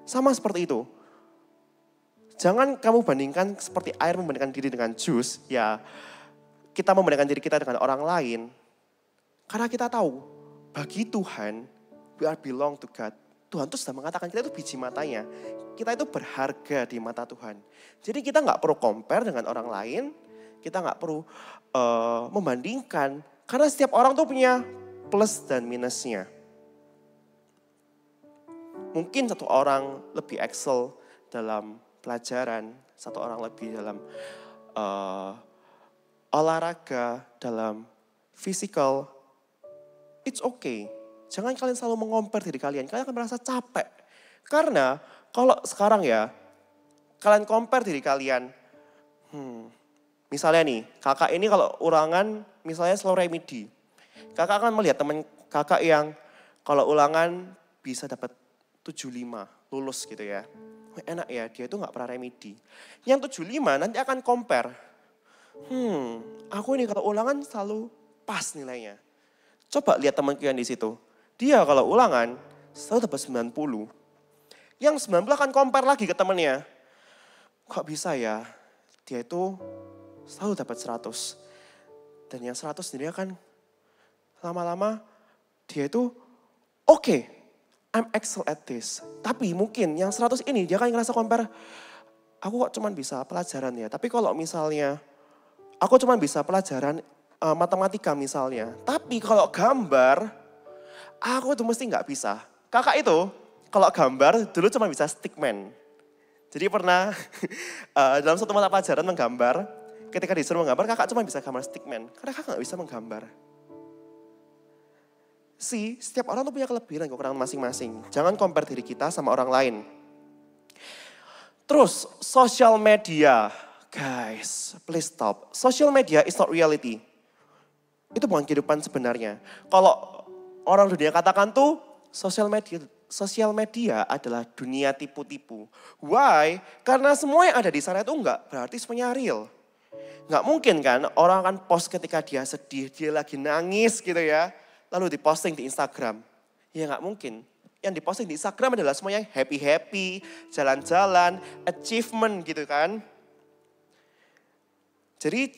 Speaker 5: Sama seperti itu. Jangan kamu bandingkan seperti air membandingkan diri dengan jus. Ya kita membandingkan diri kita dengan orang lain. Karena kita tahu bagi Tuhan, we are belong to God. Tuhan itu sudah mengatakan kita itu biji matanya. Kita itu berharga di mata Tuhan. Jadi kita nggak perlu compare dengan orang lain. Kita nggak perlu membandingkan. Karena setiap orang tuh punya plus dan minusnya. Mungkin satu orang lebih excel dalam pelajaran. Satu orang lebih dalam olahraga, dalam physical. It's okay. Jangan kalian selalu mengompar diri kalian. Kalian akan merasa capek. Karena kalau sekarang ya, kalian compare diri kalian. Misalnya nih, kakak ini kalau ulangan misalnya slow remedy. Kakak akan melihat teman kakak yang kalau ulangan bisa dapat 75, lulus gitu ya. Enak ya, dia itu gak pernah remedy. Yang 75 nanti akan compare. Aku ini kalau ulangan selalu pas nilainya. Coba lihat temanku yang di situ. Dia kalau ulangan selalu dapat 90. Yang 90 akan compare lagi ke temannya. Kok bisa ya? Dia itu selalu dapat 100. Dan yang 100 sendiri akan lama-lama dia itu oke, I'm excel at this. Tapi mungkin yang 100 ini dia akan ngerasa compare. Aku kok cuman bisa pelajaran ya. Tapi kalau misalnya aku cuman bisa pelajaran matematika misalnya. Tapi kalau gambar, aku tuh mesti nggak bisa. Kakak itu kalau gambar dulu cuma bisa stickman. Jadi pernah dalam satu mata pelajaran menggambar, ketika disuruh menggambar kakak cuma bisa gambar stickman. Karena kakak nggak bisa menggambar. Setiap orang tuh punya kelebihan dan kekurangan masing-masing. Jangan compare diri kita sama orang lain. Terus, social media. Guys, please stop. Social media is not reality. Itu bukan kehidupan sebenarnya. Kalau orang dunia katakan tuh sosial media adalah dunia tipu-tipu. Why? Karena semua yang ada di sana itu enggak berarti semuanya real. Enggak mungkin kan orang akan post ketika dia sedih, dia lagi nangis gitu ya. Lalu diposting di Instagram. Ya enggak mungkin. Yang diposting di Instagram adalah semuanya happy-happy, jalan-jalan, achievement gitu kan. Jadi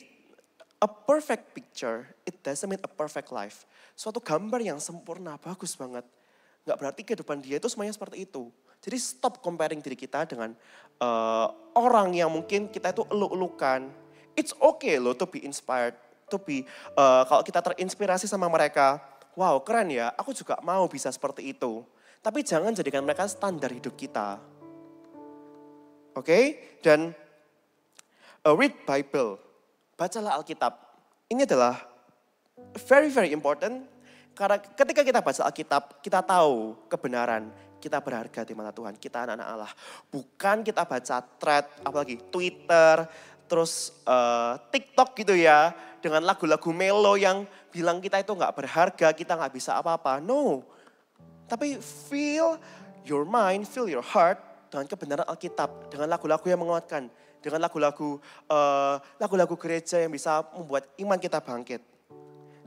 Speaker 5: a perfect picture, it doesn't mean a perfect life. Suatu gambar yang sempurna, bagus banget. Gak berarti kehidupan dia itu semuanya seperti itu. Jadi stop comparing diri kita dengan orang yang mungkin kita itu eluk-elukan. It's okay loh to be inspired. Kalau kita terinspirasi sama mereka, wow keren ya, aku juga mau bisa seperti itu. Tapi jangan jadikan mereka standar hidup kita. Oke? Dan read Bible. Bacalah Alkitab. Ini adalah very very important. Karena ketika kita baca Alkitab, kita tahu kebenaran. Kita berharga di mata Tuhan. Kita anak-anak Allah. Bukan kita baca thread, apalagi Twitter, terus TikTok gitu ya, dengan lagu-lagu melo yang bilang kita itu nggak berharga, kita nggak bisa apa-apa. No, tapi fill your mind, fill your heart dengan kebenaran Alkitab, dengan lagu-lagu yang menguatkan, dengan lagu-lagu gereja yang bisa membuat iman kita bangkit.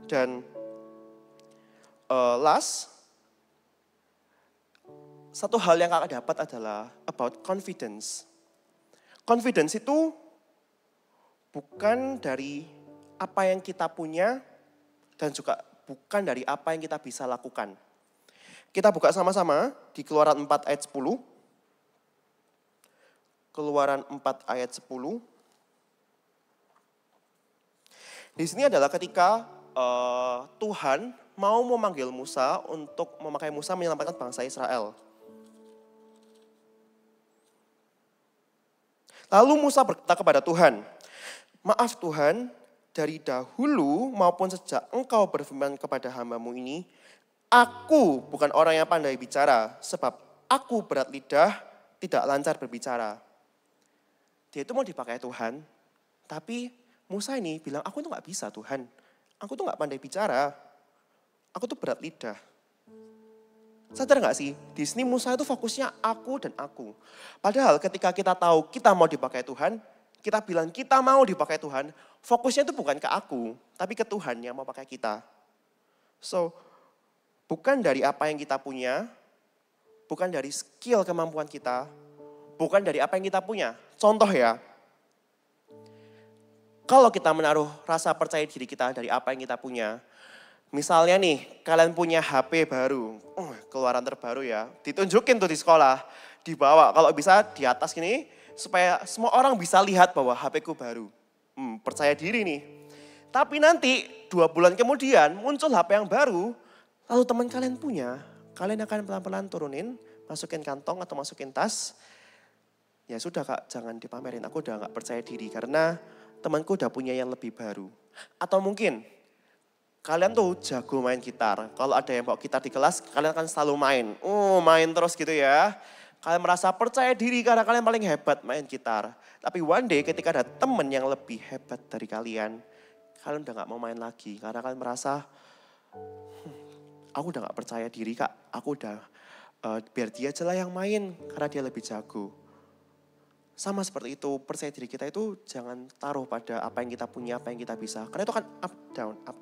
Speaker 5: Dan satu hal yang kakak dapat adalah about confidence. Confidence itu bukan dari apa yang kita punya dan juga bukan dari apa yang kita bisa lakukan. Kita buka sama-sama di Keluaran 4 ayat 10. Keluaran 4 ayat 10. Di sini adalah ketika Tuhan mau memanggil Musa untuk memakai Musa menyelamatkan bangsa Israel. Lalu Musa berkata kepada Tuhan, "Maaf Tuhan, dari dahulu maupun sejak engkau berfirman kepada hamba-Mu ini, aku bukan orang yang pandai bicara, sebab aku berat lidah, tidak lancar berbicara." Dia itu mau dipakai Tuhan, tapi Musa ini bilang, "Aku tuh gak bisa Tuhan, aku tuh gak pandai bicara, aku tuh berat lidah." Sadar gak sih, di sini Musa itu fokusnya aku dan aku. Padahal ketika kita tahu kita mau dipakai Tuhan, kita bilang kita mau dipakai Tuhan, fokusnya itu bukan ke aku, tapi ke Tuhan yang mau pakai kita. So, bukan dari apa yang kita punya, bukan dari skill kemampuan kita, bukan dari apa yang kita punya. Contoh ya, kalau kita menaruh rasa percaya diri kita dari apa yang kita punya, misalnya nih, kalian punya HP baru, keluaran terbaru ya, ditunjukin tuh di sekolah, dibawa, kalau bisa di atas gini, supaya semua orang bisa lihat bahwa HP-ku baru. Percaya diri nih. Tapi nanti 2 bulan kemudian muncul HP yang baru, lalu teman kalian punya, kalian akan pelan-pelan turunin, masukin kantong atau masukin tas. Ya sudah Kak, jangan dipamerin, aku udah gak percaya diri karena temanku udah punya yang lebih baru. Atau mungkin kalian tuh jago main gitar. Kalau ada yang bawa gitar di kelas, kalian akan selalu main. Main terus gitu ya. Kalian merasa percaya diri karena kalian paling hebat main gitar. Tapi one day ketika ada teman yang lebih hebat dari kalian udah gak mau main lagi. Karena kalian merasa, aku udah gak percaya diri Kak. Aku udah, biar dia aja lah yang main karena dia lebih jago. Sama seperti itu, percaya diri kita itu jangan taruh pada apa yang kita punya, apa yang kita bisa. Karena itu akan up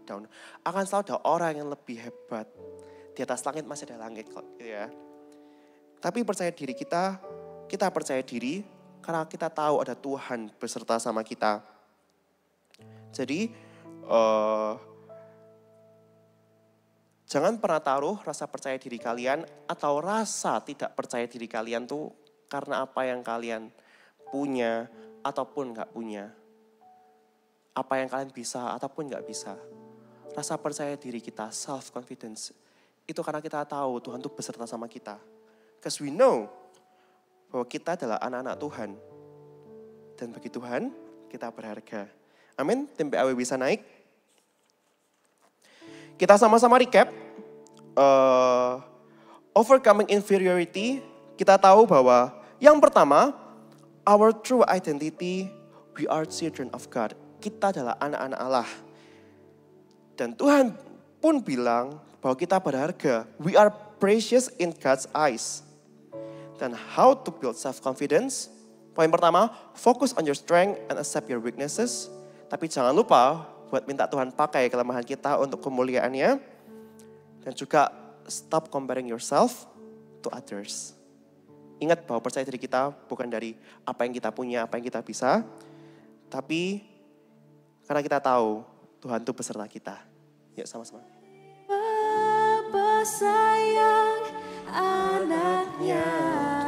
Speaker 5: down. Akan selalu ada orang yang lebih hebat. Di atas langit masih ada langit kok gitu ya. Tapi percaya diri kita percaya diri karena kita tahu ada Tuhan beserta sama kita. Jadi jangan pernah taruh rasa percaya diri kalian atau rasa tidak percaya diri kalian tuh karena apa yang kalian punya ataupun gak punya. Apa yang kalian bisa ataupun gak bisa. Rasa percaya diri kita, self confidence, itu karena kita tahu Tuhan tuh beserta sama kita. Because we know bahwa kita adalah anak-anak Tuhan. Dan bagi Tuhan, kita berharga. Amin, tim PAW bisa naik. Kita sama-sama recap. Overcoming inferiority, kita tahu bahwa yang pertama, our true identity, we are children of God. Kita adalah anak-anak Allah. Dan Tuhan pun bilang bahwa kita berharga. We are precious in God's eyes. Dan how to build self-confidence? Poin pertama, focus on your strength and accept your weaknesses. Tapi jangan lupa buat minta Tuhan pakai kelemahan kita untuk kemuliaannya. Dan juga stop comparing yourself to others. Ingat bahwa percaya diri kita bukan dari apa yang kita punya, apa yang kita bisa. Tapi karena kita tahu Tuhan itu beserta kita. Yuk sama-sama.
Speaker 4: Bapa sayang anaknya.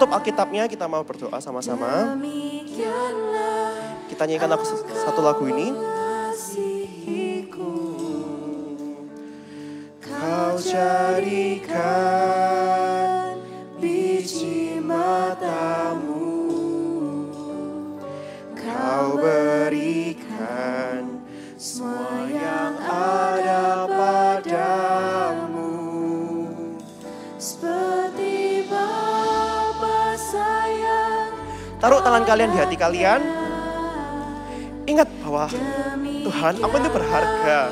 Speaker 5: Tutup Alkitabnya, kita mau berdoa sama-sama. Kita nyanyikan satu lagu ini. Kau jadikan biji matamu, kau berikan semua yang ada padamu. Seperti Bapa sayang. Taruh tangan kalian di hati kalian. Ingat bahwa Tuhan, aku ini berharga.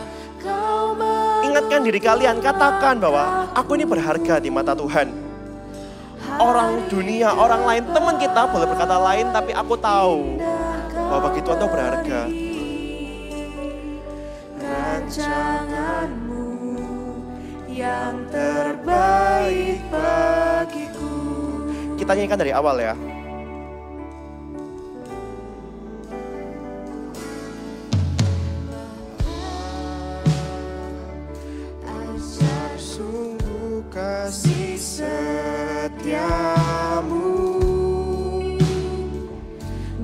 Speaker 5: Ingatkan diri kalian, katakan bahwa aku ini berharga di mata Tuhan. Orang dunia, orang lain, teman kita boleh berkata lain, tapi aku tahu bahwa bagi Tuhan itu berharga.
Speaker 4: Rancanganmu yang terbaik bagiku.
Speaker 5: Kita nyanyikan dari awal ya. Sungguh kasih setiamu,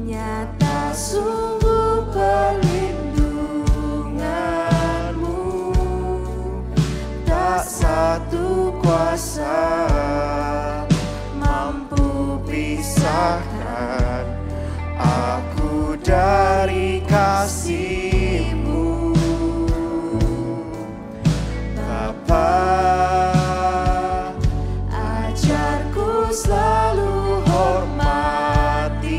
Speaker 4: Nyata sungguh perlindunganmu,
Speaker 5: tak satu kuasa mampu pisahkan aku dari kasih-Mu. Bapa,
Speaker 4: ajarku selalu hormati-Mu,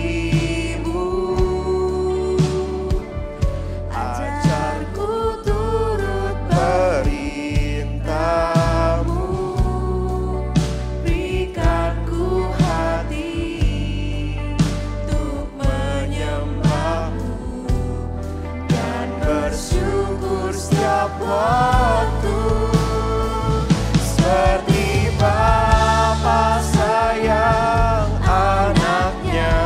Speaker 4: ajarku turut
Speaker 5: perintah-Mu,
Speaker 4: berikanku hati untuk menyembah-Mu dan bersyukur setiap waktu.
Speaker 5: seperti Bapa sayang anaknya,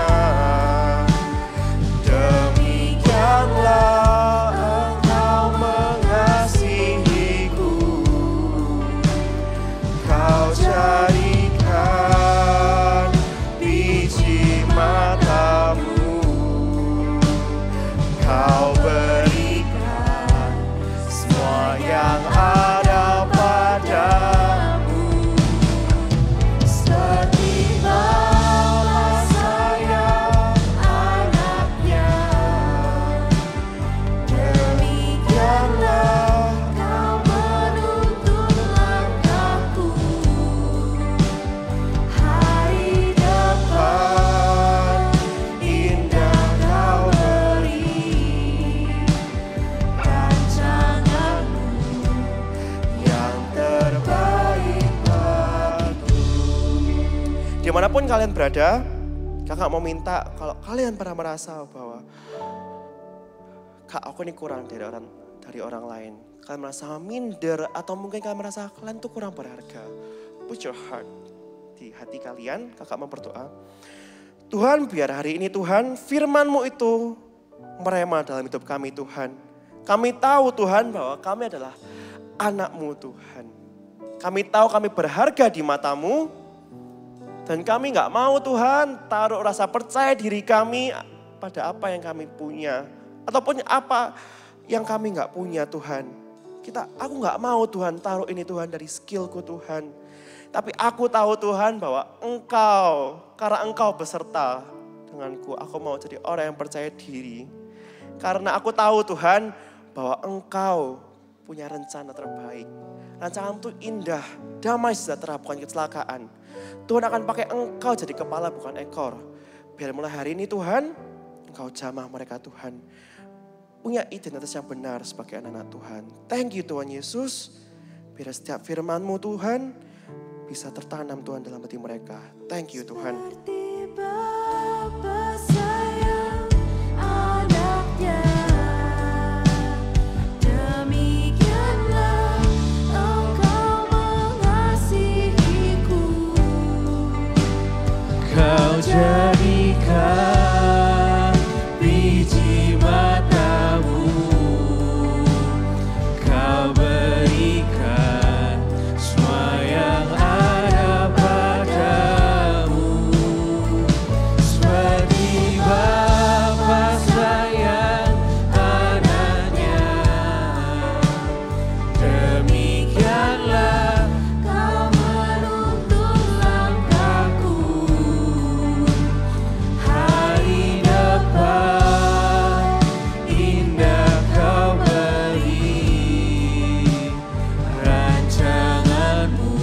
Speaker 5: demikianlah Engkau mengasihiku. Kau jadikan biji mata-Mu, Kau berikan semua yang ada padamu.
Speaker 4: Seperti Bapa sayang anaknya, demikianlah Kau menuntun langkahku. Hari depan
Speaker 5: Indah Kau
Speaker 4: beri, rancanganmu
Speaker 5: yang terbaik bagiku. Dimanapun kalian berada, kakak mau minta kalau kalian pernah merasa bahwa kak, aku ini kurang dari orang lain. Kalian merasa minder atau mungkin kalian merasa kalian tuh kurang berharga. Put your heart di hati kalian, kakak mau berdoa. Tuhan, biar hari ini Tuhan firman-Mu itu merema dalam hidup kami Tuhan. Kami tahu Tuhan bahwa kami adalah anak-Mu Tuhan. Kami tahu kami berharga di mata-Mu. Dan kami gak mau Tuhan taruh rasa percaya diri kami pada apa yang kami punya. Ataupun apa yang kami gak punya Tuhan. Aku gak mau Tuhan taruh ini Tuhan dari skillku Tuhan. Tapi aku tahu Tuhan bahwa Engkau, karena Engkau beserta denganku, aku mau jadi orang yang percaya diri. Karena aku tahu Tuhan bahwa Engkau punya rencana terbaik. Rancangan itu indah, damai sejahtera bukan kecelakaan. Tuhan akan pakai Engkau jadi kepala bukan ekor. Biar mulai hari ini Tuhan, Engkau jamah mereka Tuhan. Punya identitas yang benar sebagai anak-anak Tuhan. Thank you Tuhan Yesus. Biar setiap firman-Mu Tuhan bisa tertanam Tuhan dalam hati mereka. Thank you Tuhan.
Speaker 4: seperti Bapa sayang anaknya, demikianlah Engkau mengasihiku.
Speaker 6: Kau jadikan biji mata-Mu, Kau berikan semua yang ada padamu. Seperti Bapa sayang anaknya, demikianlah
Speaker 4: Kau menuntun langkahku. Hari depan
Speaker 6: indah Kau beri, rancangan-Mu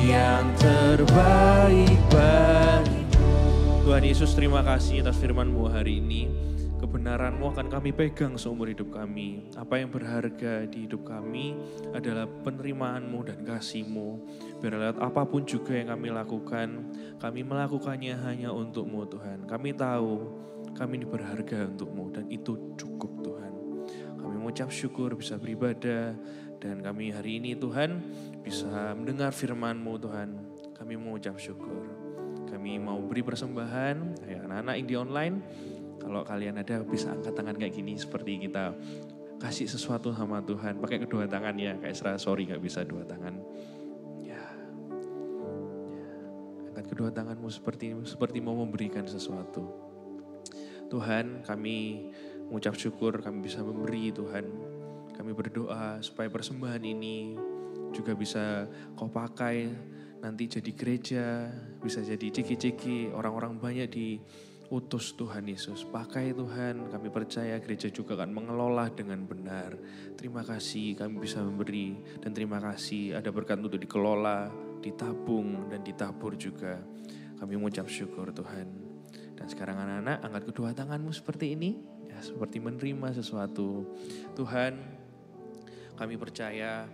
Speaker 6: yang terbaik bagi. Tuhan Yesus, terima kasih atas firman-Mu hari ini. kebenaran-Mu akan kami pegang seumur hidup kami. Apa yang berharga di hidup kami adalah penerimaan-Mu dan kasih-Mu. Biar lewat apapun juga yang kami lakukan, kami melakukannya hanya untuk-Mu Tuhan. Kami tahu kami ini berharga untuk-Mu dan itu cukup Tuhan. Kami mengucap syukur bisa beribadah dan kami hari ini Tuhan bisa mendengar firman-Mu Tuhan. Kami mengucap syukur. Kami mau beri persembahan, ya anak-anak yang di online, kalau kalian ada bisa angkat tangan kayak gini seperti kita kasih sesuatu sama Tuhan. Pakai kedua tangan ya, kayak Esra, sorry gak bisa dua tangan. Ya. Angkat kedua tanganmu seperti mau memberikan sesuatu. Tuhan, kami mengucap syukur kami bisa memberi Tuhan. Kami berdoa supaya persembahan ini juga bisa Kau pakai nanti jadi gereja, bisa jadi ciki-ciki, orang-orang banyak diutus Tuhan Yesus. Pakai Tuhan, kami percaya gereja juga akan mengelola dengan benar. Terima kasih kami bisa memberi dan terima kasih ada berkat untuk dikelola, ditabung dan ditabur juga. Kami mengucap syukur Tuhan. Dan sekarang anak-anak angkat kedua tanganmu seperti ini, ya, seperti menerima sesuatu. Tuhan, kami percaya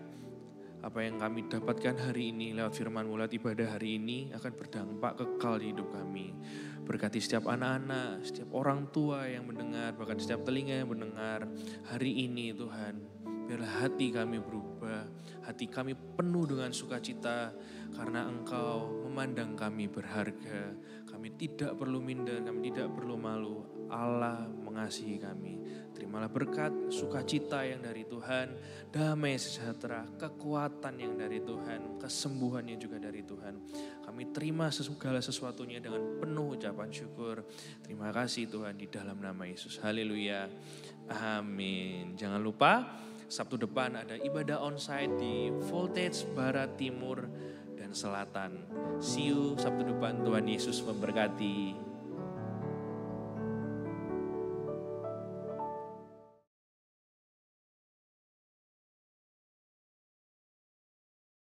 Speaker 6: apa yang kami dapatkan hari ini lewat firman-Mu, lewat ibadah hari ini akan berdampak kekal di hidup kami. Berkati setiap anak-anak, setiap orang tua yang mendengar, bahkan setiap telinga yang mendengar hari ini Tuhan. Biarlah hati kami berubah, hati kami penuh dengan sukacita karena Engkau memandang kami berharga. Kami tidak perlu minder, kami tidak perlu malu. Allah mengasihi kami. Terimalah berkat, sukacita yang dari Tuhan, damai sejahtera, kekuatan yang dari Tuhan, kesembuhannya juga dari Tuhan. Kami terima segala sesuatunya dengan penuh ucapan syukur. Terima kasih Tuhan di dalam nama Yesus. Haleluya. Amin. Jangan lupa Sabtu depan ada ibadah onsite di Voltage Barat, Timur, dan Selatan. See you Sabtu depan. Tuhan Yesus memberkati.